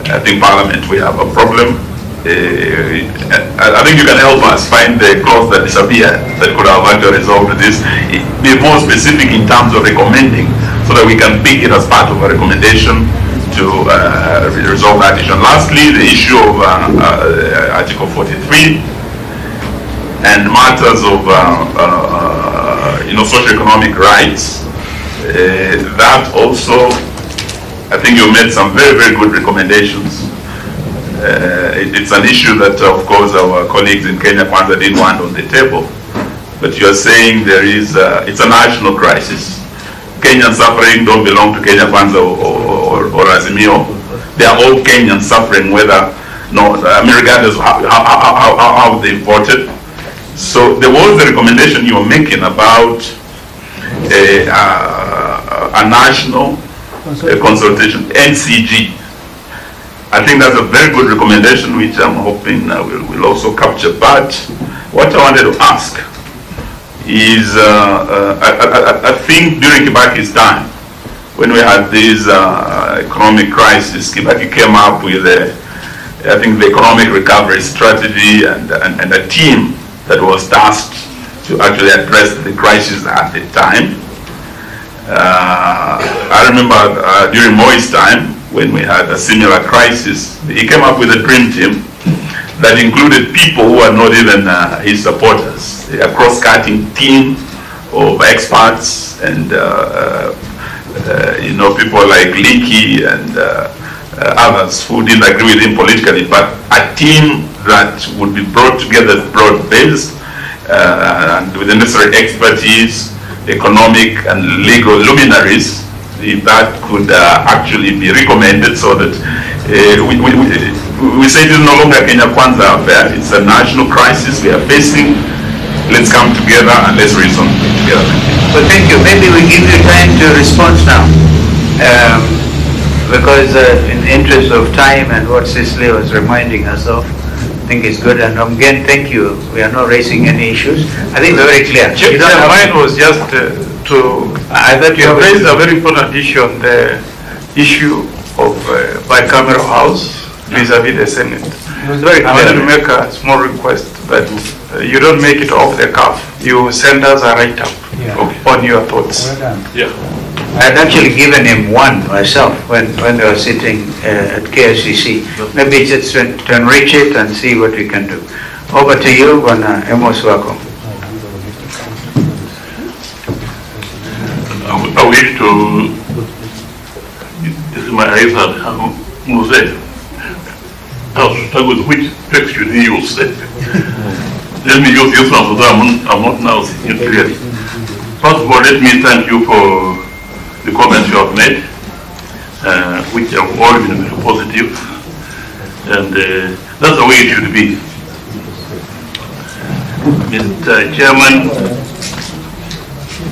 I think Parliament, we have a problem. I think you can help us find the clause that disappeared that could have actually resolved this. Be more specific in terms of recommending, so that we can pick it as part of a recommendation to resolve that issue. And lastly, the issue of Article 43 and matters of socio-economic rights. That also, I think you made some very, very good recommendations. It's an issue that, of course, our colleagues in Kenya Kwanza didn't want on the table. But you're saying there is, it's a national crisis. Kenyan suffering don't belong to Kenya Kwanza or Azimio. They are all Kenyans suffering, regardless of how they voted. So there was the recommendation you were making about a national consultation, NCG. I think that's a very good recommendation, which I'm hoping will also capture. But what I wanted to ask is, I think during Kibaki's time, when we had this economic crisis, Kibaki came up with the economic recovery strategy and a team that was tasked to actually address the crisis at the time. I remember during Moi's time, when we had a similar crisis, he came up with a dream team that included people who are not even his supporters, a cross-cutting team of experts and people like Leakey and others who didn't agree with him politically, but a team that would be brought together, broad-based, and with the necessary expertise, economic and legal luminaries, that could actually be recommended, so that we say it is no longer Kenya Kwanza affair, it's a national crisis we are facing. Let's come together and let's reason together. Well, thank you. Maybe we give you time to respond now. Because in the interest of time and what Cicely was reminding us of, I think it's good. And again, thank you. We are not raising any issues. I think we're very clear. Mine was just I thought you have raised a very important issue on the issue of bicameral house vis-a-vis the Senate. It was very clear. I wanted to make a small request that you don't make it off the cuff. You send us a write-up on your thoughts. Well done. Yeah. I had actually given him one myself when they were sitting at KSCC. Maybe just to enrich it and see what we can do. Over to you, Amos Wako. I wish to, this is my answer, Mose. I'll start with which text you use. Let me use this one so that I'm not now seeing it clearly. First of all, let me thank you for the comments you have made, which have all been very positive, and that's the way it should be. Mr. Chairman,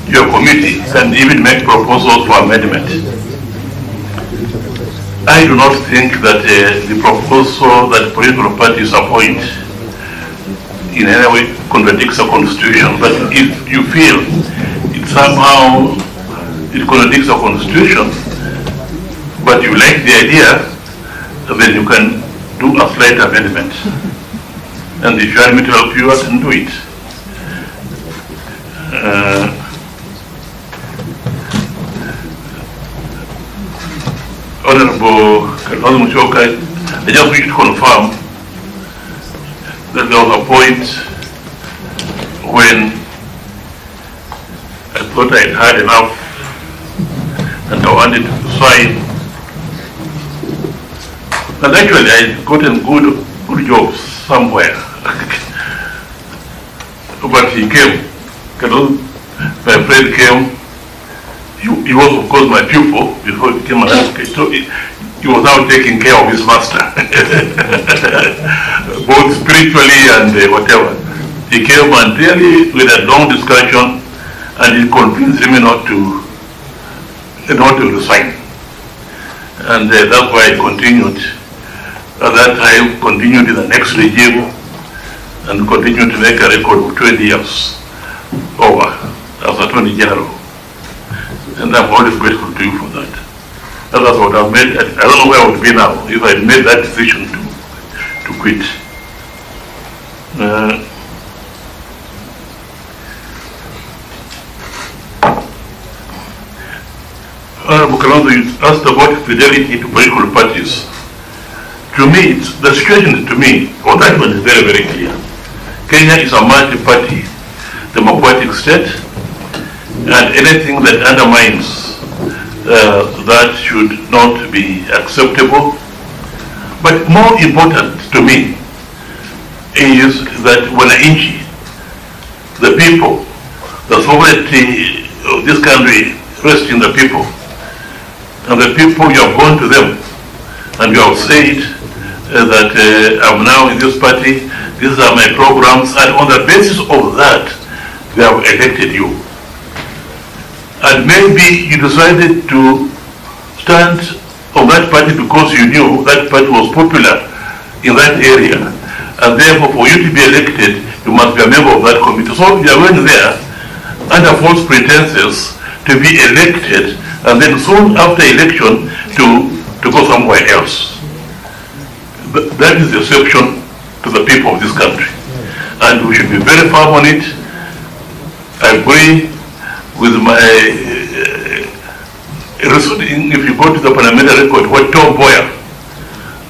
your committee can even make proposals for amendment. I do not think that the proposal that political parties appoint in any way contradicts the Constitution, but if you feel it somehow contradicts the Constitution, but you like the idea, then you can do a slight amendment. And if you want me to help you, I can do it. Honorable Muchoka, I just wish to confirm that there was a point when I thought I had had enough and I wanted to sign. And actually I had gotten good jobs somewhere. But he came, my friend came. He was, of course, my pupil before he became an advocate. So he was now taking care of his master, both spiritually and whatever. He came and really, with a long discussion, and he convinced me not to resign. And that's why I continued. At that time, continued in the next regime, and continued to make a record of 20 years over as Attorney General. And I'm always grateful to you for that. And that's what I've made. I don't know where I would be now if I had made that decision to quit. Honorable Kalonzo, you asked about fidelity to political parties. To me, the situation to me, that one is very, very clear. Kenya is a multi-party democratic state, and anything that undermines that should not be acceptable. But more important to me is that wananchi, the people, the sovereignty of this country rests in the people. And the people, you have gone to them and you have said that I'm now in this party, these are my programs, and on the basis of that, they have elected you. And maybe you decided to stand on that party because you knew that party was popular in that area. And therefore, for you to be elected, you must be a member of that committee. So you are going there under false pretenses to be elected, and then soon after election to go somewhere else. That is the exception to the people of this country. And we should be very firm on it. I agree with my reasoning. If you go to the parliamentary record, what Tom Boyer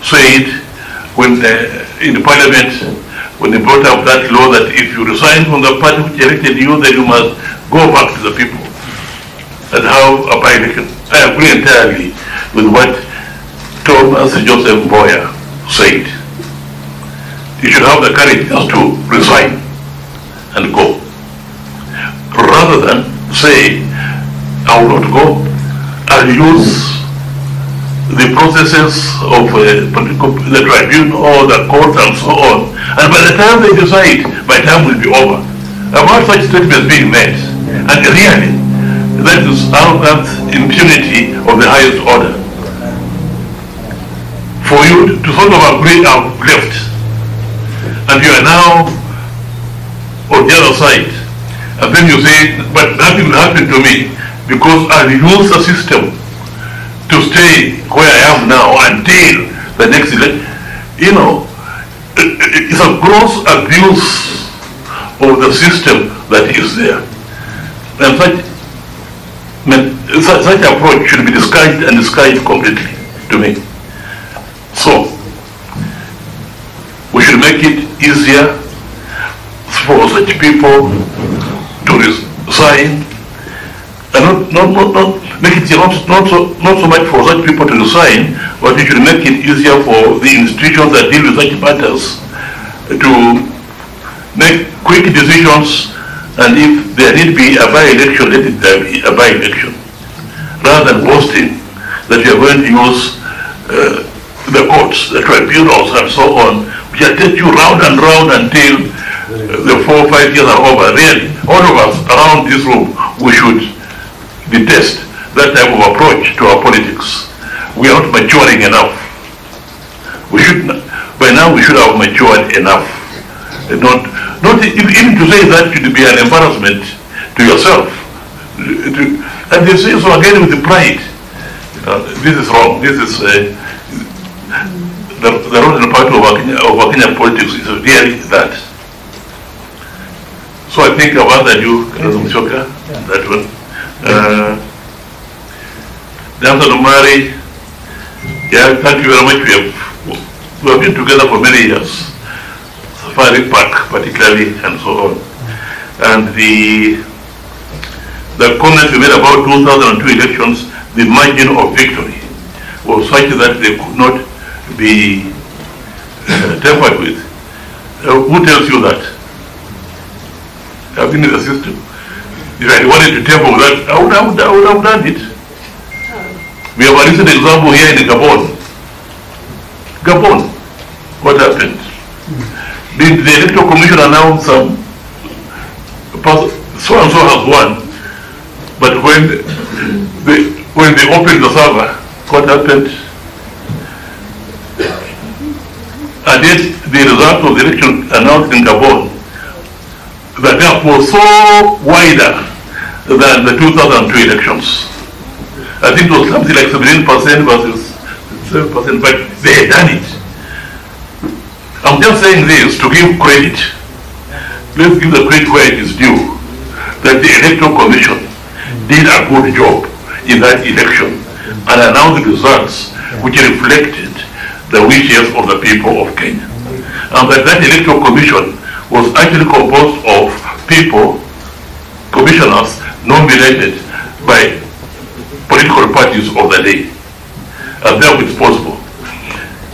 said when in the parliament when they brought up that law that if you resign from the party which elected you, then you must go back to the people and have a by-election. I agree entirely with what Thomas Joseph Boyer said. You should have the courage just to resign and go, rather than say, I will not go, I'll use the processes of the tribunal or the court and so on. And by the time they decide, my time will be over. About such statements being made, and really, that is arrogant impunity of the highest order. For you to sort of agree, I've left, and you are now on the other side, and then you say, but nothing will happen to me because I'll use the system to stay where I am now until the next election. You know, it's a gross abuse of the system that is there. And such approach should be discouraged completely to me. So, we should make it easier for such people to resign, and not make it not so much for such people to resign, but we should make it easier for the institutions that deal with such matters to make quick decisions, and if there need be a by-election, let it be a by-election, rather than boasting that you are going to use the courts, the tribunals, and so on, which will take you round and round until the 4 or 5 years are over. Really, all of us around this room, we should detest that type of approach to our politics. We are not maturing enough. We should, by now we should have matured enough. Not even to say that should be an embarrassment to yourself. And they say so again with the pride. This is wrong. This is the rotten part of our Kenyan politics is really that. So I think I've answered you, Mshoka, that one. Dr. Numari, yeah, thank you very much. We have been together for many years, Safari Park particularly, and so on. And the comments you made about 2002 elections, the margin of victory was such that they could not be tampered with. Who tells you that? I've been in the system. If I wanted to tamper with that, I would have done it. We have a recent example here in Gabon. Gabon, what happened? Did the Electoral Commission announce so and so has won, but when they opened the server, what happened? And yet the result of the election announced in Gabon, the gap was so wider than the 2002 elections. I think it was something like 17% versus 7%, but they had done it. I'm just saying this to give credit. Let's give the credit where it is due, that the Electoral Commission did a good job in that election and announced the results which reflected the wishes of the people of Kenya. And that Electoral Commission was actually composed of people, commissioners, nominated by political parties of the day, and therefore it's possible.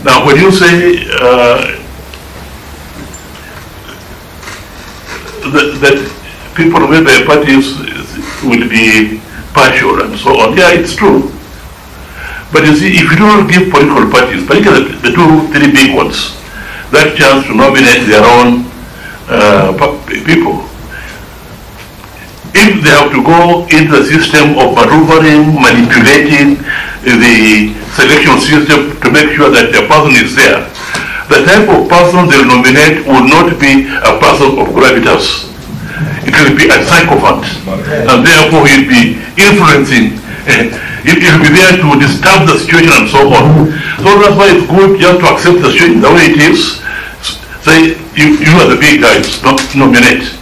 Now, when you say that people made by parties will be partial and so on, yeah, it's true. But you see, if you don't give political parties, particularly the 2-3 big ones, that chance to nominate their own people, if they have to go into the system of maneuvering, manipulating the selection system to make sure that the person is there, the type of person they'll nominate will not be a person of gravitas. It will be a sycophant, and therefore he'll be influencing, he'll be there to disturb the situation and so on. So that's why it's good just to accept the situation the way it is. Say, you are the big guys, not nominate.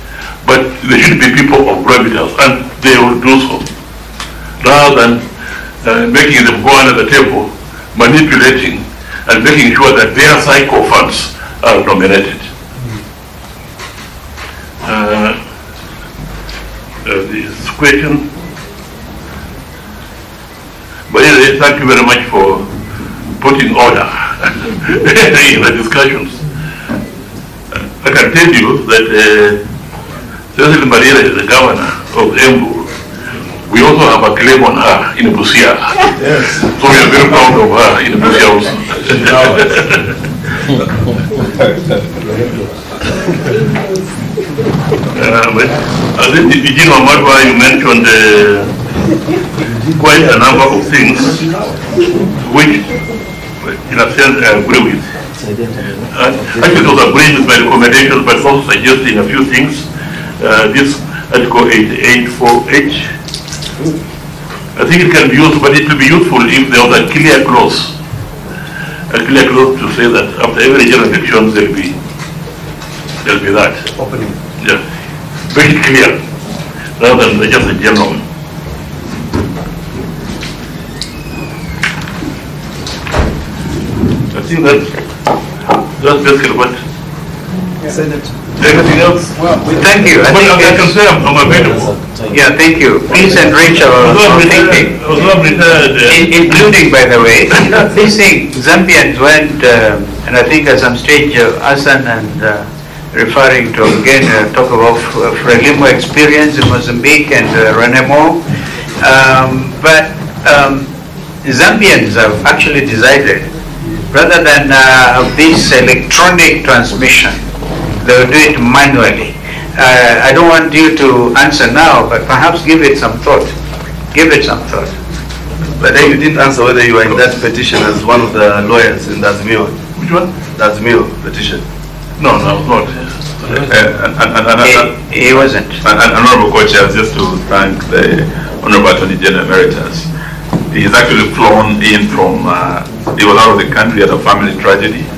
But they should be people of gravitas, and they will do so, rather than making them go under the table, manipulating, and making sure that their sycophants are nominated. This question. But anyway, thank you very much for putting order in the discussions. I can tell you that Cecil Maria is the governor of Embu. We also have a claim on her in Busia. Yes. So we are very proud of her in Busia also. I think, you mentioned quite a number of things which, in a sense, I agree with. Actually, it was agreeing with my recommendations, but also suggesting a few things. This Article 88.4H, I think it can be used, but it will be useful if there was a clear clause to say that after every general election there will be that opening. Yeah, very clear, rather than just a general. I think that's basically what. Senate. Anything else? Well, thank you. I can say I'm available. Yeah, thank you. Please enrich our thinking. Including, by the way, this thing, Zambians went, and I think at some stage, Hassan and referring to again, talk about Frelimo experience in Mozambique and Renemo. But Zambians have actually decided, rather than have this electronic transmission, they will do it manually. I don't want you to answer now, but perhaps give it some thought. Give it some thought. But then you didn't answer whether you were in that petition as one of the lawyers in the Azimio. Which one? The Azimio petition. No, I was not. He wasn't. Honorable Co-Chair, just to thank the Honorable Attorney General Emeritus. He's actually flown in from, he was out of the country at a family tragedy.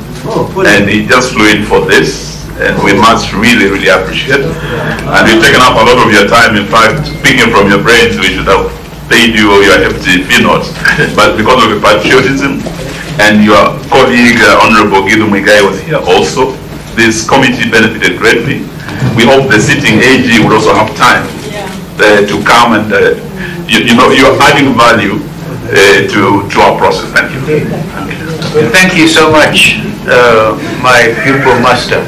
And he just flew in for this. And we must really, really appreciate. And we've taken up a lot of your time. In fact, speaking from your brains, we should have paid you your hefty fee notes. But because of the patriotism and your colleague, Honorable Gidu Muigai, was here also, this committee benefited greatly. We hope the sitting AG will also have time to come and, you're adding value to our process. Thank you. Thank you so much, my pupil master.